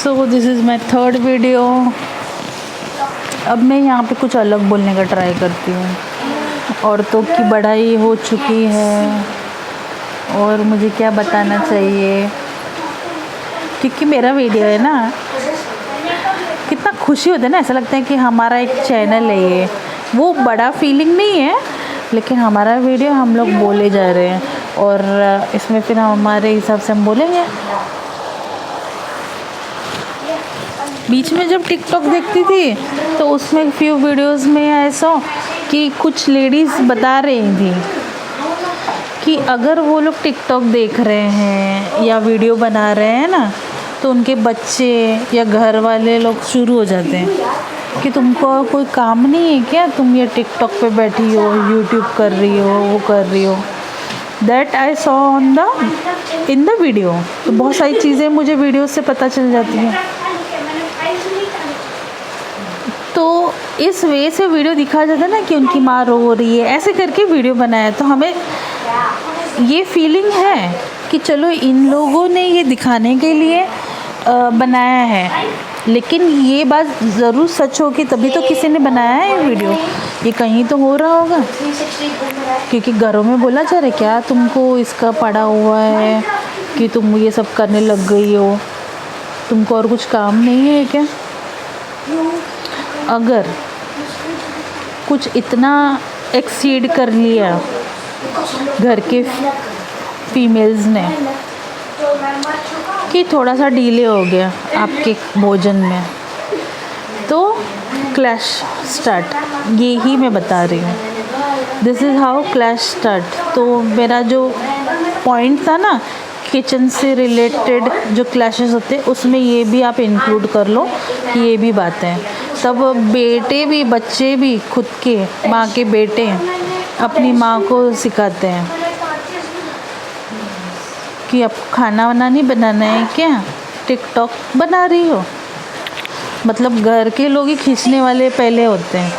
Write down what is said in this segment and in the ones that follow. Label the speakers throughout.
Speaker 1: So this is my third video. अब मैं यहाँ पे कुछ अलग बोलने का ट्राई करती हूँ। औरतों की बढ़ाई हो चुकी है और मुझे क्या बताना चाहिए, क्योंकि मेरा वीडियो है ना, कितना खुशी होता है ना, ऐसा लगता है कि हमारा एक चैनल है ये। वो बड़ा फीलिंग नहीं है, लेकिन हमारा वीडियो हम लोग बोले जा रहे हैं और इसमें फिर हमारे हिसाब से हम बोलेंगे। बीच में जब टिकटॉक देखती थी तो उसमें फ्यू वीडियोस में ऐसा कि कुछ लेडीज़ बता रही थी कि अगर वो लोग टिकटॉक देख रहे हैं या वीडियो बना रहे हैं ना, तो उनके बच्चे या घर वाले लोग शुरू हो जाते हैं कि तुमको कोई काम नहीं है क्या, तुम ये टिकटॉक पे बैठी हो, यूट्यूब कर रही हो, वो कर रही हो। That I saw on in the video. तो बहुत सारी चीज़ें मुझे वीडियो से पता चल जाती हैं। तो इस वे से वीडियो दिखाया जाता है ना कि उनकी माँ रो रही है, ऐसे करके वीडियो बनाया। तो हमें ये फीलिंग है कि चलो इन लोगों ने ये दिखाने के लिए बनाया है, लेकिन ये बात ज़रूर सच होगी तभी तो किसी ने बनाया है ये वीडियो। ये कहीं तो हो रहा होगा, क्योंकि घरों में बोला जा रहा है क्या तुमको इसका पड़ा हुआ है कि तुम ये सब करने लग गई हो, तुमको और कुछ काम नहीं है क्या। अगर कुछ इतना एक्सीड कर लिया घर के फीमेल्स ने कि थोड़ा सा डिले हो गया आपके भोजन में, तो क्लैश स्टार्ट। ये ही मैं बता रही हूँ, this is how clash start. तो मेरा जो पॉइंट था ना किचन से रिलेटेड जो क्लैशेस होते हैं, उसमें ये भी आप इंक्लूड कर लो कि ये भी बातें हैं। तब बेटे भी, बच्चे भी, खुद के माँ के बेटे अपनी माँ को सिखाते हैं कि अब खाना वाना नहीं बनाना है क्या, टिकटॉक बना रही हो। मतलब घर के लोग ही खींचने वाले पहले होते हैं।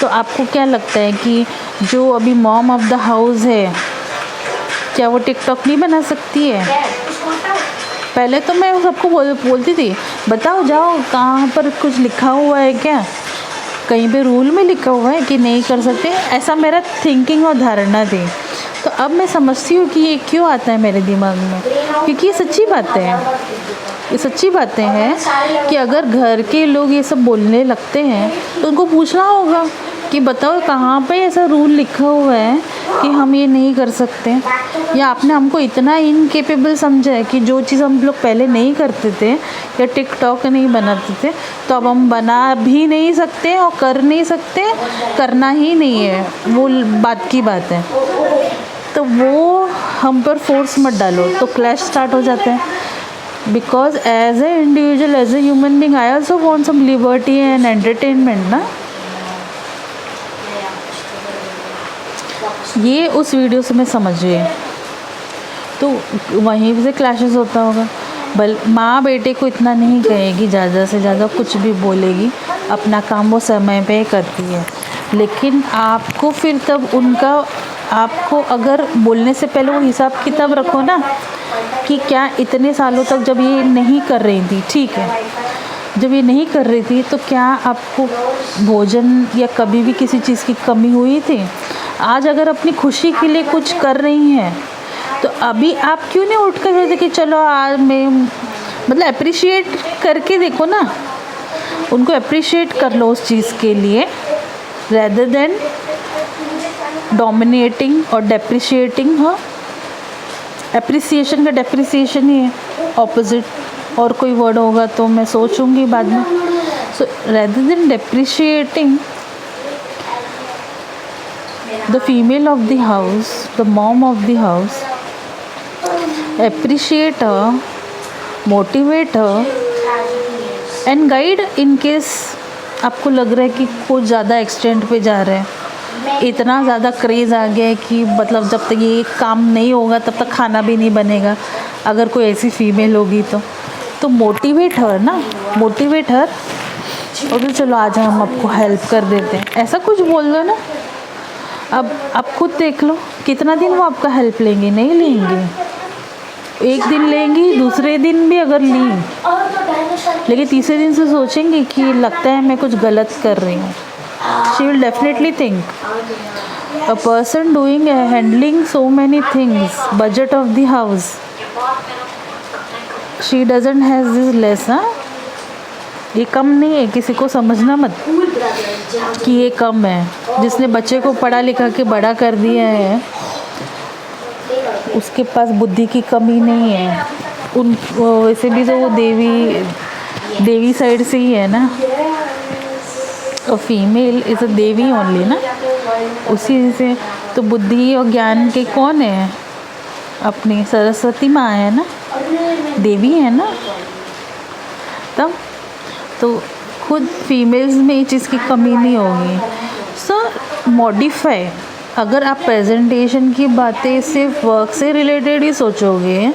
Speaker 1: तो आपको क्या लगता है कि जो अभी मॉम ऑफ द हाउस है, क्या वो टिकटॉक नहीं बना सकती है? पहले तो मैं सबको बोलती थी बताओ जाओ कहाँ पर कुछ लिखा हुआ है क्या, कहीं पे रूल में लिखा हुआ है कि नहीं कर सकते, ऐसा मेरा थिंकिंग और धारणा थी। तो अब मैं समझती हूँ कि ये क्यों आता है मेरे दिमाग में, क्योंकि ये सच्ची बातें हैं। ये सच्ची बातें हैं कि अगर घर के लोग ये सब बोलने लगते हैं तो उनको पूछना होगा कि बताओ कहाँ पे ऐसा रूल लिखा हुआ है कि हम ये नहीं कर सकते, या आपने हमको इतना इनकेपेबल समझा है कि जो चीज़ हम लोग पहले नहीं करते थे या टिकटॉक नहीं बनाते थे, तो अब हम बना भी नहीं सकते और कर नहीं सकते, करना ही नहीं है, वो बात की बात है। तो वो हम पर फोर्स मत डालो, तो क्लैश स्टार्ट हो जाते हैं। Because as a individual, as a human being, I also want some liberty and entertainment ना। ये उस वीडियो से मैं समझ गई। तो वहीं से क्लैशेस होता होगा। माँ बेटे को इतना नहीं कहेगी, ज़्यादा से ज़्यादा कुछ भी बोलेगी, अपना काम वो समय पे करती है। लेकिन आपको फिर तब उनका, आपको अगर बोलने से पहले वो हिसाब किताब रखो ना कि क्या इतने सालों तक जब ये नहीं कर रही थी, ठीक है, जब ये नहीं कर रही थी तो क्या आपको भोजन या कभी भी किसी चीज़ की कमी हुई थी? आज अगर अपनी खुशी के लिए कुछ कर रही हैं तो अभी आप क्यों नहीं उठ कर कहते कि चलो आज मैं, मतलब अप्रिशिएट करके देखो ना, उनको अप्रिशिएट कर लो उस चीज़ के लिए, रेदर देन डोमिनेटिंग और डेप्रिशिएटिंग। हाँ, एप्रिसिएशन का डेप्रिसिएशन ही है, ऑपोजिट। और कोई वर्ड होगा तो मैं सोचूंगी बाद में। सो rather than depreciating the female of the house, the mom of the house, appreciate her, motivate her and guide in case आपको लग रहा है कि कुछ ज़्यादा एक्सटेंड पे जा रहे हैं, इतना ज़्यादा क्रेज़ आ गया है कि मतलब जब तक ये काम नहीं होगा तब तक खाना भी नहीं बनेगा। अगर कोई ऐसी फीमेल होगी तो मोटिवेट हर ना, मोटिवेट हर, और चलो आज हम आपको हेल्प कर देते हैं, ऐसा कुछ बोल दो ना। अब आप खुद देख लो कितना दिन वो आपका हेल्प लेंगे, नहीं लेंगे। एक दिन लेंगी, दूसरे दिन भी अगर ली, लेकिन तीसरे दिन से सोचेंगी कि लगता है मैं कुछ गलत कर रही हूँ. She will definitely think. A person doing handling so many things, budget of the house, she doesn't has this less. ये कम नहीं है, किसी को समझना मत कि ये कम है. जिसने बच्चे को पढ़ा लिखा के बड़ा कर दिया है उसके पास बुद्धि की कमी नहीं है. उन वैसे भी तो वो देवी साइड से ही है ना. Female is a Devi only ना. उसी से तो बुद्धि और ज्ञान के कौन है? अपनी सरस्वती माँ है ना, देवी है ना. तब तो खुद फीमेल्स में ये चीज़ की कमी नहीं होगी. सो मॉडिफाई. अगर आप प्रेजेंटेशन की बातें सिर्फ वर्क से रिलेटेड ही सोचोगे,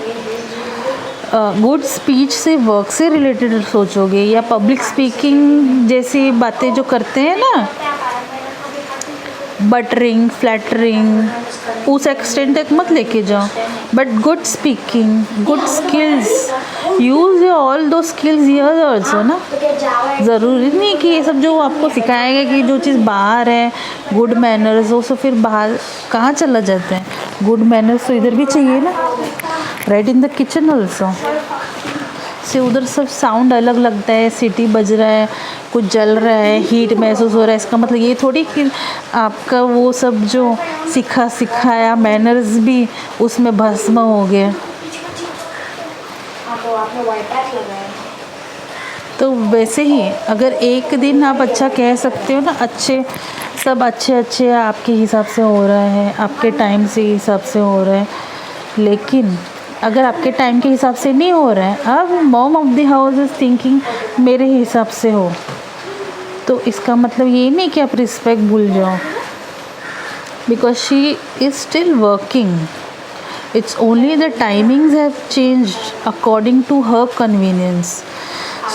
Speaker 1: गुड स्पीच से वर्क से रिलेटेड सोचोगे, या पब्लिक स्पीकिंग जैसी बातें जो करते हैं ना, बटरिंग, फ्लैटरिंग, उस एक्सटेंट तक मत लेके जाओ. But good speaking, good skills, use all दो स्किल्स हियर ऑल्सो ना. ज़रूरी नहीं कि ये सब जो आपको सिखाएगा कि जो चीज़ बाहर है गुड मैनर्स, वो सब फिर बाहर कहाँ चला जाता है. गुड मैनर्स तो इधर भी चाहिए ना, right in the kitchen also. से उधर सब साउंड अलग लगता है, सीटी बज रहा है, कुछ जल रहा है, हीट महसूस हो रहा है. इसका मतलब ये थोड़ी कि आपका वो सब जो सिखाया मैनर्स भी उसमें भस्म हो गया. तो वैसे ही अगर एक दिन आप अच्छा कह सकते हो ना, सब अच्छे आपके हिसाब से हो रहा है, आपके टाइम से हिसाब से हो रहा है. लेकिन अगर आपके टाइम के हिसाब से नहीं हो रहा है, अब mom of the house is thinking मेरे हिसाब से हो, तो इसका मतलब ये नहीं कि आप रिस्पेक्ट भूल जाओ. Because she is still working. It's only the timings have changed according to her convenience.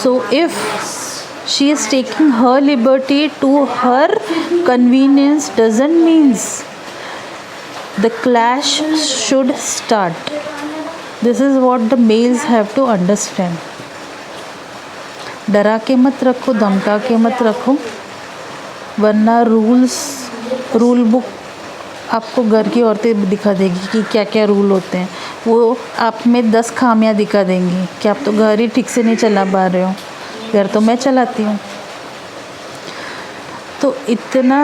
Speaker 1: So if she is taking her liberty to her convenience, doesn't means the clash should start. This is what the males have to understand. डरा के मत रखो, धमका के मत रखो, वरना rule book आपको घर की औरतें दिखा देगी कि क्या क्या रूल होते हैं. वो आप में 10 खामियां दिखा देंगी कि आप तो घर ही ठीक से नहीं चला पा रहे हो. घर तो मैं चलाती हूँ. तो इतना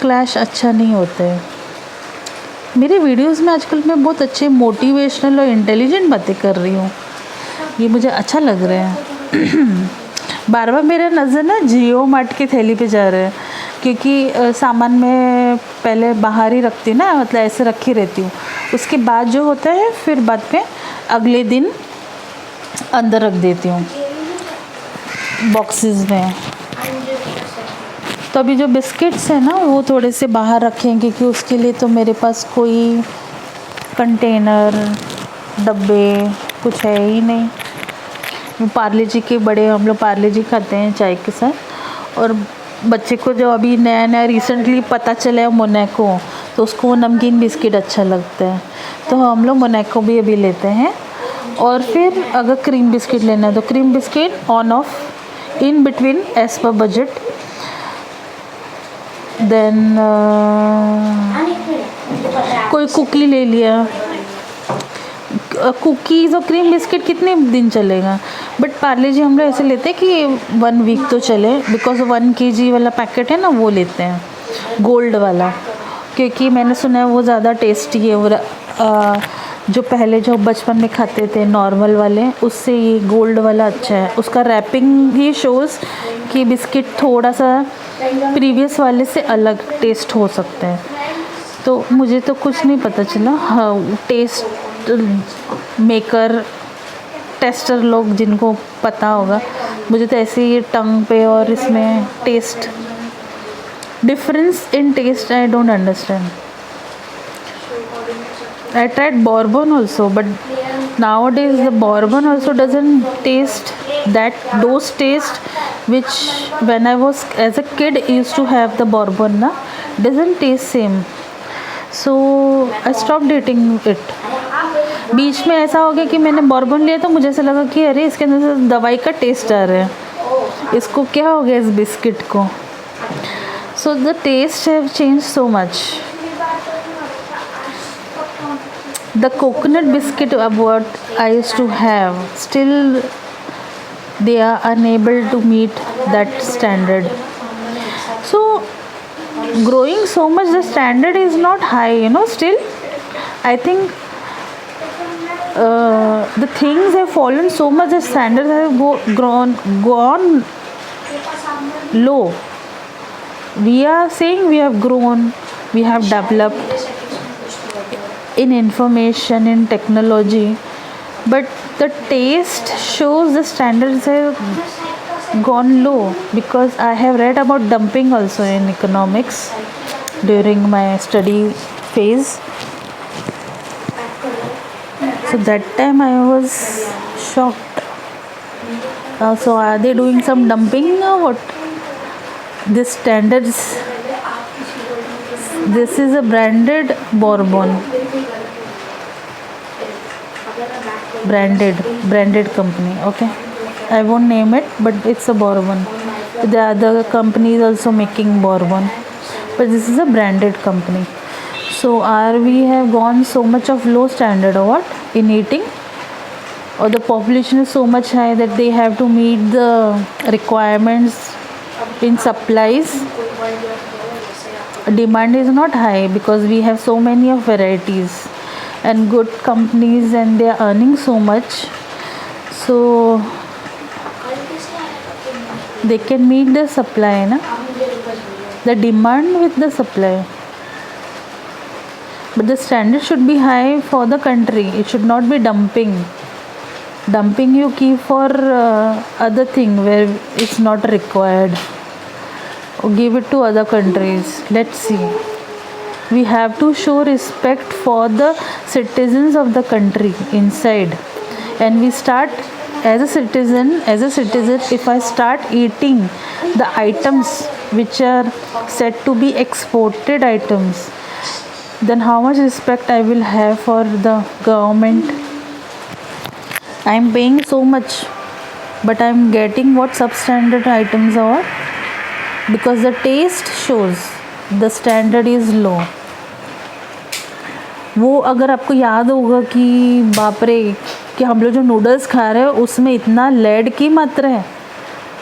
Speaker 1: क्लैश अच्छा नहीं होता है. मेरे वीडियोस में आजकल मैं बहुत अच्छे मोटिवेशनल और इंटेलिजेंट बातें कर रही हूँ. ये मुझे अच्छा लग रहा है. बार बार मेरा नज़र ना जियो मार्ट की थैली पे जा रहा है, क्योंकि सामान मैं पहले बाहर ही रखती हूँ ना, मतलब ऐसे रखी रहती हूँ. उसके बाद जो होता है फिर बाद में अगले दिन अंदर रख देती हूँ बॉक्सेस में. तो अभी जो बिस्किट्स हैं ना वो थोड़े से बाहर रखेंगे, क्योंकि उसके लिए तो मेरे पास कोई कंटेनर डब्बे कुछ है ही नहीं. पार्ले जी के बड़े, हम लोग पार्ले जी खाते हैं चाय के साथ. और बच्चे को जो अभी नया रिसेंटली पता चला है मोनाको, तो उसको वो नमकीन बिस्किट अच्छा लगता है, तो हम लोग मोनाको भी अभी लेते हैं. और फिर अगर क्रीम बिस्किट लेना है तो cream biscuit on off in between as per budget. Then कोई कुकी ले लिया. कुकीज़ और क्रीम बिस्किट कितने दिन चलेगा. बट पार्ले जी हम लोग ऐसे लेते हैं कि 1 वीक तो चले, बिकॉज 1 kg वाला पैकेट है ना वो लेते हैं, गोल्ड वाला, क्योंकि मैंने सुना है वो ज़्यादा टेस्टी है. और जो पहले जो बचपन में खाते थे नॉर्मल वाले, उससे ये गोल्ड वाला अच्छा है. उसका रैपिंग ही शोज़ कि बिस्किट थोड़ा सा प्रीवियस वाले से अलग टेस्ट हो सकता है. तो मुझे तो कुछ नहीं पता चला. हाँ, टेस्ट मेकर टेस्टर लोग जिनको पता होगा, मुझे तो ऐसे ही टंग पे और इसमें taste difference in taste I don't understand. I tried bourbon also, but nowadays the bourbon also doesn't taste those taste which when I was as a kid used to have the bourbon na, doesn't taste same. So I stopped eating it. बीच में ऐसा हो गया कि मैंने Bourbon लिया तो मुझे ऐसा लगा कि अरे इसके अंदर से दवाई का टेस्ट आ रहा है, इसको क्या हो गया इस बिस्किट को. So the taste have change so much. The coconut biscuit what I used to have, still they are unable to meet that standard. So growing so much, the standard is not high, you know. Still I think the things have fallen so much, the standards have gone low. We are saying we have grown, we have developed in information, in technology, but the taste shows the standards have gone low, because I have read about dumping also in economics during my study phase. So that time I was shocked. So are they doing some dumping or what? This standards, this is a branded bourbon, branded company. Okay, I won't name it, but it's a bourbon. The other companies also making bourbon, but this is a branded company. So are we have gone so much of low standard or what in eating, or the population is so much high that they have to meet the requirements in supplies? Demand is not high because we have so many of varieties and good companies, and they are earning so much, so they can meet the supply, na? The demand with the supply. But the standard should be high for the country. It should not be dumping you keep for other thing where it's not required, or give it to other countries. Let's see, we have to show respect for the citizens of the country inside, and we start as a citizen. If I start eating the items which are said to be exported items, then how much respect I will have for the government? I am paying so much, but I am getting what substandard items are, because the taste shows the standard is low. वो अगर आपको याद होगा कि बाप रे, कि हम लोग जो नूडल्स खा रहे हैं उसमें इतना लेड की मात्रा है,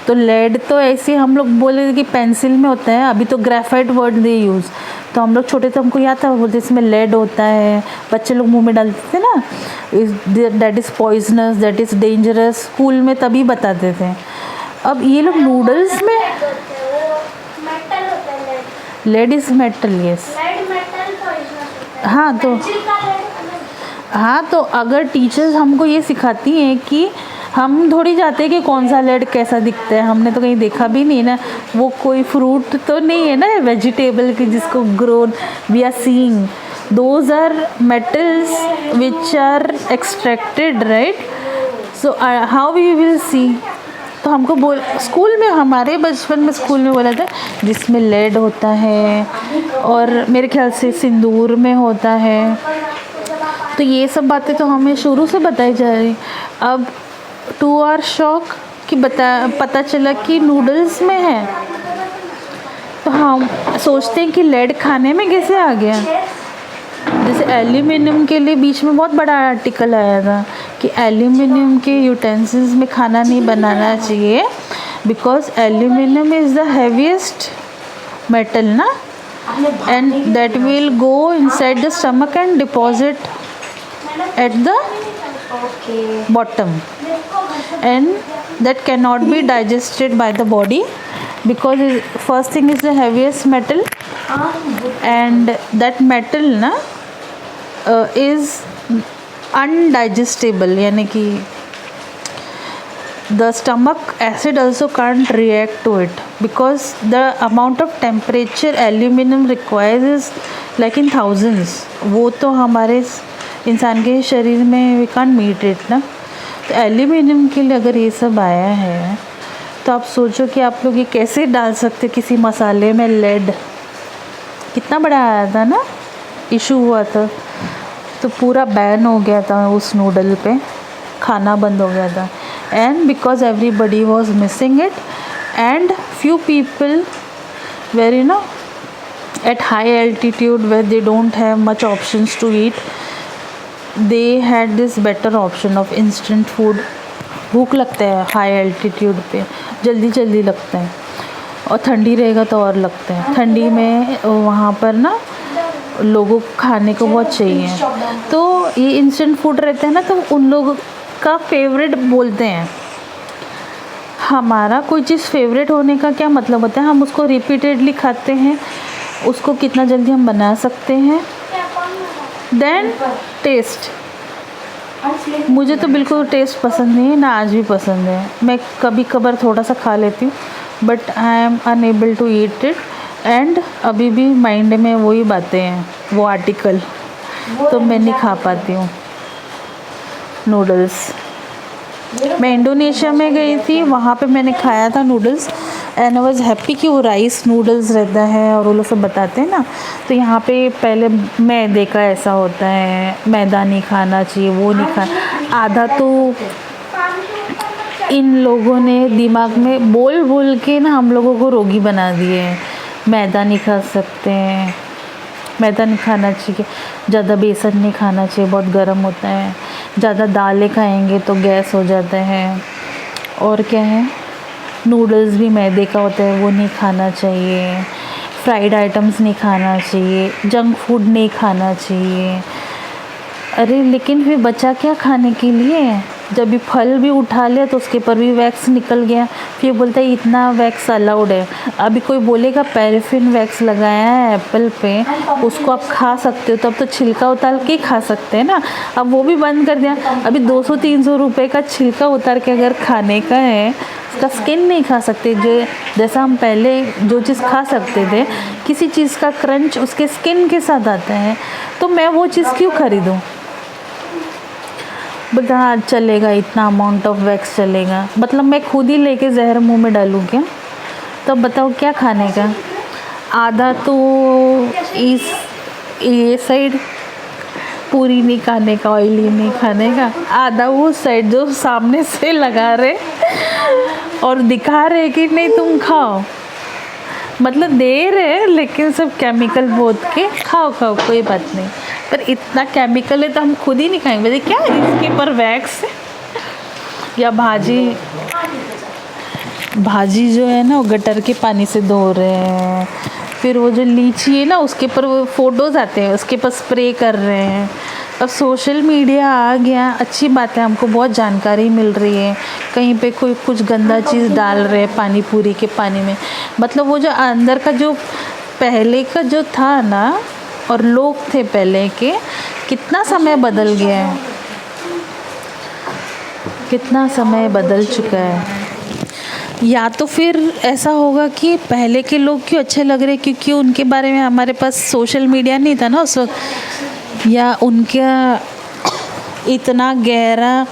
Speaker 1: तो लेड तो ऐसे हम लोग बोले कि पेंसिल में होता है, अभी तो ग्रेफाइट वर्ड दे यूज़. तो हम लोग छोटे थे, हमको याद था, बोलते इसमें लेड होता है, बच्चे लोग मुंह में डालते थे ना, that is poisonous, that is dangerous, school में तभी बताते थे. अब ये लोग नूडल्स में लेड इज़ मेटल. यस, हाँ तो अगर टीचर्स हमको ये सिखाती हैं कि हम थोड़ी जाते हैं कि कौन सा लेड कैसा दिखता है, हमने तो कहीं देखा भी नहीं ना, वो कोई फ्रूट तो नहीं है ना, वेजिटेबल की जिसको grown we are seeing, those are metals which are extracted, right? So how we will see. तो हमको स्कूल में, हमारे बचपन में स्कूल में बोला था जिसमें लेड होता है, और मेरे ख्याल से सिंदूर में होता है. तो ये सब बातें तो हमें शुरू से बताई जा रही. अब टू आवर शॉक कि पता चला कि नूडल्स में है, तो हम सोचते हैं कि लेड खाने में कैसे आ गया. जैसे एल्यूमिनियम के लिए बीच में बहुत बड़ा आर्टिकल आया था कि एल्यूमिनियम के यूटेंसिल्स में खाना नहीं बनाना चाहिए, because aluminium is the heaviest metal ना, and that will go inside the stomach and deposit at the bottom, and that cannot be digested by the body, because first thing is the heaviest metal, and that metal na is undigestible, yani ki the stomach acid also can't react to it, because the amount of temperature aluminum requires is like in thousands. वो तो हमारे इंसान के शरीर में we can't meet it ना. तो aluminium के लिए अगर ये सब आया है, तो आप सोचो कि आप लोग ये कैसे डाल सकते किसी मसाले में लेड. कितना बड़ा आया था ना, इशू हुआ था. तो पूरा बैन हो गया था उस नूडल पे, खाना बंद हो गया था। And because everybody was missing it and few people were at high altitude where they don't have much options to eat, they had this better option of instant food। भूख लगता है हाई एल्टीट्यूड पे, जल्दी जल्दी लगता है, और ठंडी रहेगा तो और लगता है। ठंडी में वहाँ पर ना लोगों को खाने को बहुत चाहिए, तो ये इंस्टेंट फूड रहते हैं ना, तो उन लोगों का फेवरेट बोलते हैं। हमारा कोई चीज़ फेवरेट होने का क्या मतलब होता है, हम उसको रिपीटेडली खाते हैं, उसको कितना जल्दी हम बना सकते हैं। देन टेस्ट, मुझे तो बिल्कुल टेस्ट पसंद नहीं है, ना आज भी पसंद है। मैं कभी कभार थोड़ा सा खा लेती हूँ, but I am unable to eat it. And अभी भी माइंड में वही बातें हैं, वो आर्टिकल, तो मैं नहीं खा पाती हूँ नूडल्स। मैं इंडोनेशिया में गई थी, वहाँ पे मैंने खाया था noodles and I was happy कि वो राइस नूडल्स रहता है और वो लोग सब बताते हैं ना। तो यहाँ पे पहले मैदे का ऐसा होता है, मैदा नहीं खाना चाहिए, वो नहीं खाना। आधा तो इन लोगों ने दिमाग में बोल बोल के ना हम लोगों को रोगी बना दिए हैं। मैदा नहीं खा सकते हैं, मैदा नहीं खाना चाहिए, ज़्यादा बेसन नहीं खाना चाहिए, बहुत गर्म होता है, ज़्यादा दालें खाएंगे तो गैस हो जाता है, और क्या है, नूडल्स भी मैदे का होता है, वो नहीं खाना चाहिए, फ्राइड आइटम्स नहीं खाना चाहिए, जंक फूड नहीं खाना चाहिए। अरे लेकिन फिर बचा क्या खाने के लिए? जब भी फल भी उठा लिया तो उसके ऊपर भी वैक्स निकल गया, फिर बोलता है इतना वैक्स अलाउड है। अभी कोई बोलेगा पैराफिन वैक्स लगाया है एप्पल पे, उसको आप खा सकते हो, तब तो छिलका उतार के खा सकते हैं ना। अब वो भी बंद कर दिया। अभी 200-300 रुपये का छिलका उतार के अगर खाने का है, उसका स्किन नहीं खा सकते। जो जैसा हम पहले जो चीज़ खा सकते थे, किसी चीज़ का क्रंच उसके स्किन के साथ आता है, तो मैं वो चीज़ क्यों ख़रीदूँ? बता हाँ चलेगा, इतना अमाउंट ऑफ वैक्स चलेगा, मतलब मैं खुद ही लेके जहर मुंह में डालूँ क्या? तब बताओ क्या खाने का? आधा तो इस ये साइड पूरी नहीं खाने का, ऑयली नहीं खाने का, आधा वो साइड जो सामने से लगा रहे और दिखा रहे कि नहीं तुम खाओ, मतलब दे रहे लेकिन सब केमिकल बोल के खाओ कोई बात नहीं, पर इतना केमिकल है तो हम खुद ही नहीं खाएंगे। बोले क्या इसके पर वैक्स है? या भाजी जो है ना वो गटर के पानी से धो रहे हैं, फिर वो जो लीची है ना उसके ऊपर वो फ़ोटोज़ आते हैं, उसके ऊपर स्प्रे कर रहे हैं। अब सोशल मीडिया आ गया, अच्छी बात है, हमको बहुत जानकारी मिल रही है। कहीं पे कोई कुछ गंदा चीज़ डाल रहे हैं पानी पूरी के पानी में, मतलब वो जो अंदर का जो पहले का जो था ना, और लोग थे पहले के, कितना समय बदल गया है, कितना समय बदल चुका है। या तो फिर ऐसा होगा कि पहले के लोग क्यों अच्छे लग रहे, क्योंकि उनके बारे में हमारे पास सोशल मीडिया नहीं था ना उस वक्त, या उनका इतना गहरा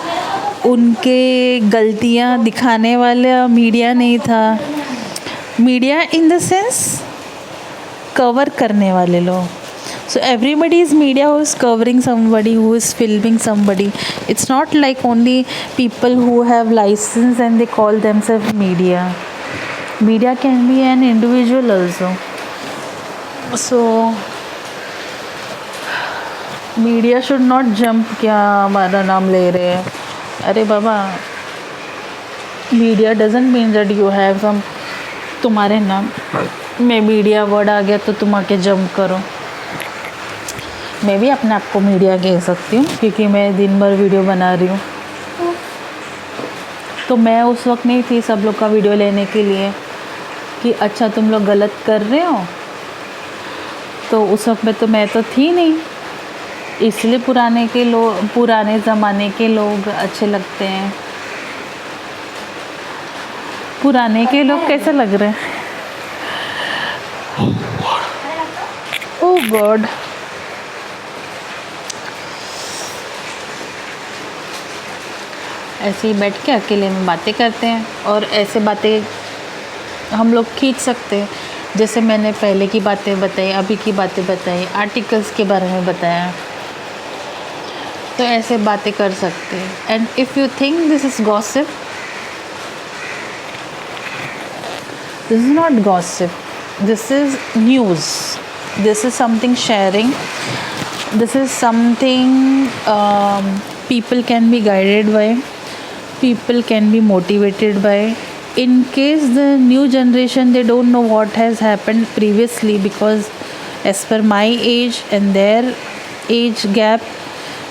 Speaker 1: उनके गलतियां दिखाने वाला मीडिया नहीं था। Media in the sense cover करने वाले लोग। So everybody is media who is covering somebody, who is filming somebody. It's not like only people who have license and they call themselves media. Media can be an individual also. So media should not jump क्या हमारा नाम ले रहे हैं। अरे बाबा, media doesn't mean that you have some, तुम्हारे नाम में मीडिया वर्ड आ गया तो तुम आके जंप करो। मैं भी अपने आप को मीडिया कह सकती हूँ, क्योंकि मैं दिन भर वीडियो बना रही हूँ। तो मैं उस वक्त नहीं थी सब लोग का वीडियो लेने के लिए कि अच्छा तुम लोग गलत कर रहे हो, तो उस वक्त में तो मैं तो थी नहीं, इसलिए पुराने ज़माने के लोग अच्छे लगते हैं। पुराने के लोग कैसे लग रहे हैं? ओह गॉड, ऐसे ही बैठ के अकेले में बातें करते हैं, और ऐसे बातें हम लोग खींच सकते हैं। जैसे मैंने पहले की बातें बताई, अभी की बातें बताई, आर्टिकल्स के बारे में बताया, तो ऐसे बातें कर सकते हैं. And if you think this is gossip, this is not gossip, this is news, this is something sharing, this is something people can be guided by, people can be motivated by. In case the new generation, they don't know what has happened previously, because as per my age and their age gap,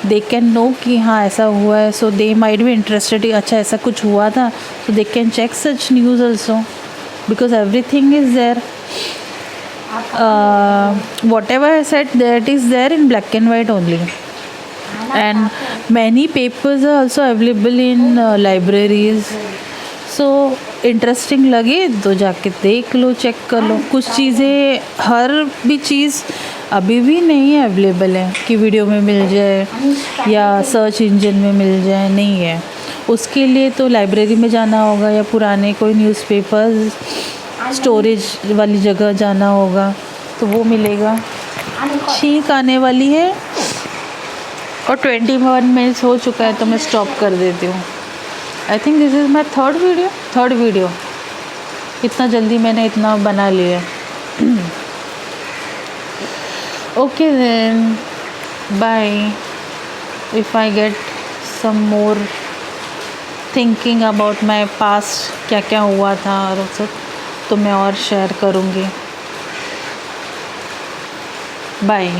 Speaker 1: they can know कि हाँ ऐसा हुआ है, so they might be interested. अच्छा ऐसा कुछ हुआ था, so they can check such news also, because everything is there. Whatever I said, that is there in black and white only. And many papers are also available in libraries. So interesting लगे तो जाके देख लो, check कर लो. कुछ चीज़ें, हर भी चीज़ अभी भी नहीं अवेलेबल है कि वीडियो में मिल जाए या सर्च इंजन में मिल जाए, नहीं है. उसके लिए तो लाइब्रेरी में जाना होगा या पुराने कोई न्यूज़पेपर्स स्टोरेज वाली जगह जाना होगा, तो वो मिलेगा. छींक आने वाली है और 21 मिनट्स हो चुका है, तो मैं स्टॉप कर देती हूँ. I think this is my third video. इतना जल्दी मैंने इतना बना लिया. Okay then, bye. If I get some more thinking about my past, क्या क्या हुआ था और सब, तो मैं और शेयर करूँगी. बाय.